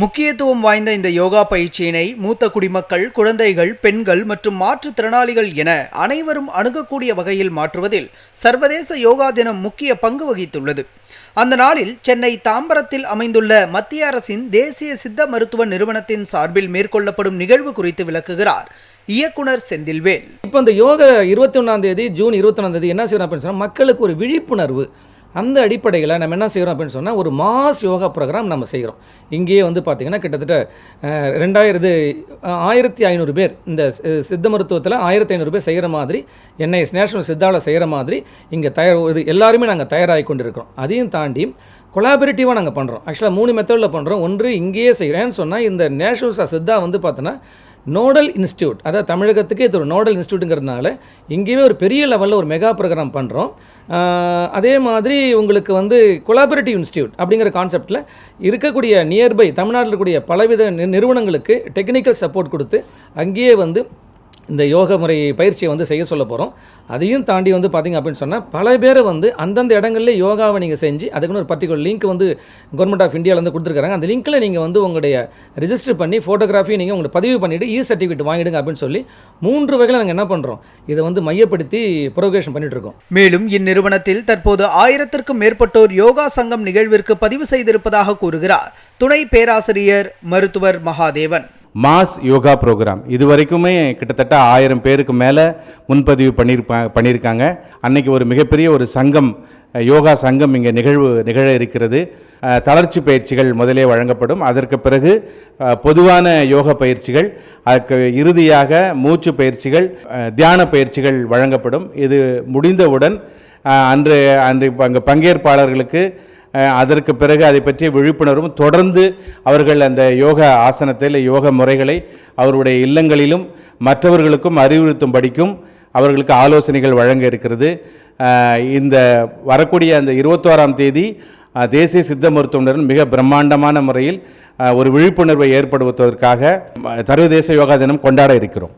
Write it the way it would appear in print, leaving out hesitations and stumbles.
முக்கியத்துவம் வாய்ந்த இந்த யோகா பயிற்சியினை மூத்த குடிமக்கள், குழந்தைகள், பெண்கள் மற்றும் மாற்றுத்திறனாளிகள் என அனைவரும் அணுகக்கூடிய வகையில் மாற்றுவதில் சர்வதேச யோகா தினம் முக்கிய பங்கு வகித்துள்ளது. அந்த நாளில் சென்னை தாம்பரத்தில் அமைந்துள்ள மத்திய அரசின் தேசிய சித்த மருத்துவ நிறுவனத்தின் சார்பில் மேற்கொள்ளப்படும் நிகழ்வு குறித்து விளக்குகிறார் இயக்குனர் செந்தில்வேல். இப்போ இந்த யோகா 21ஆம் தேதி ஜூன் 21ஆம் தேதி என்ன செய்யணும் அப்படின்னு சொன்னால், மக்களுக்கு ஒரு விழிப்புணர்வு. அந்த அடிப்படையில் நம்ம என்ன செய்கிறோம் அப்படின்னு சொன்னால், ஒரு மாஸ் யோகா ப்ரோக்ராம் நம்ம செய்கிறோம். இங்கேயே வந்து பார்த்திங்கன்னா கிட்டத்தட்ட 1500 பேர் இந்த சித்த மருத்துவத்தில் 1500 பேர் செய்கிற மாதிரி, என்ஐஎஸ் நேஷனல் சித்தாவில் செய்கிற மாதிரி இங்கே இது எல்லாருமே நாங்கள் தயாராகி கொண்டிருக்கிறோம். அதையும் தாண்டி கொலாபரேட்டிவாக நாங்கள் பண்ணுறோம். ஆக்சுவலாக 3 மெத்தடில் பண்ணுறோம். ஒன்று இங்கேயே செய்கிறேன்னு சொன்னால், இந்த நேஷனல் சித்தா வந்து பார்த்தோன்னா நோடல் இன்ஸ்டியூட், அதாவது தமிழகத்துக்கு இது ஒரு நோடல் இன்ஸ்டியூட்டுங்கிறதுனால இங்கேயே ஒரு பெரிய லெவலில் ஒரு மெகா ப்ரோக்ராம் பண்ணுறோம். அதே மாதிரி உங்களுக்கு வந்து கொலாபரேட்டிவ் இன்ஸ்டியூட் அப்படிங்கிற கான்செப்டில் இருக்கக்கூடிய நியர்பை தமிழ்நாட்டில் இருக்கக்கூடிய பலவித நிறுவனங்களுக்கு டெக்னிக்கல் சப்போர்ட் கொடுத்து அங்கேயே வந்து இந்த யோக முறை பயிற்சியை வந்து செய்ய சொல்ல போகிறோம். அதையும் தாண்டி வந்து பார்த்திங்க அப்படின்னு சொன்னால், பல பேரை வந்து அந்தந்த இடங்களில் யோகாவை நீங்கள் செஞ்சு அதுக்குன்னு ஒரு பர்டிகுலர் லிங்க் வந்து கவர்மெண்ட் ஆஃப் இந்தியாவிலேருந்து கொடுத்துருக்காங்க. அந்த லிங்க்கில் நீங்கள் வந்து உங்களுடைய ரிஜிஸ்டர் பண்ணி ஃபோட்டோகிராஃபி நீங்கள் உங்களுக்கு பதிவு பண்ணிவிட்டு சர்டிஃபிகேட் வாங்கிடுங்க அப்படின்னு சொல்லி 3 வகையில் நாங்கள் என்ன பண்ணுறோம், இதை வந்து மையப்படுத்தி ப்ரோக்ரேஷன் பண்ணிட்டு இருக்கோம். மேலும் இந்நிறுவனத்தில் தற்போது 1000க்கும் மேற்பட்டோர் யோகா சங்கம் நிகழ்விற்கு பதிவு செய்திருப்பதாக கூறுகிறார் துணை பேராசிரியர் மருத்துவர் மகாதேவன். மாஸ் யோகா ப்ரோக்ராம் இதுவரைக்குமே கிட்டத்தட்ட 1000 பேருக்கு மேலே முன்பதிவு பண்ணியிருக்காங்க. அன்னைக்கு ஒரு மிகப்பெரிய ஒரு சங்கம், யோகா சங்கம் இங்கே நிகழ இருக்கிறது. தளர்ச்சி பயிற்சிகள் முதலே வழங்கப்படும். அதற்கு பிறகு பொதுவான யோகா பயிற்சிகள், அதுக்கு இறுதியாக மூச்சு பயிற்சிகள், தியான பயிற்சிகள் வழங்கப்படும். இது முடிந்தவுடன் அன்று அங்கே பங்கேற்பாளர்களுக்கு அதற்கு பிறகு அதை பற்றிய விழிப்புணர்வும் தொடர்ந்து அவர்கள் அந்த யோகா ஆசனத்தில் யோக முறைகளை அவருடைய இல்லங்களிலும் மற்றவர்களுக்கும் அறிவுறுத்தும்படிக்கும் அவர்களுக்கு ஆலோசனைகள் வழங்க இருக்கிறது. இந்த வரக்கூடிய அந்த 21ஆம் தேதி தேசிய சித்த மருத்துவ மிக பிரம்மாண்டமான முறையில் ஒரு விழிப்புணர்வை ஏற்படுத்துவதற்காக சர்வதேச யோகா தினம் கொண்டாட இருக்கிறோம்.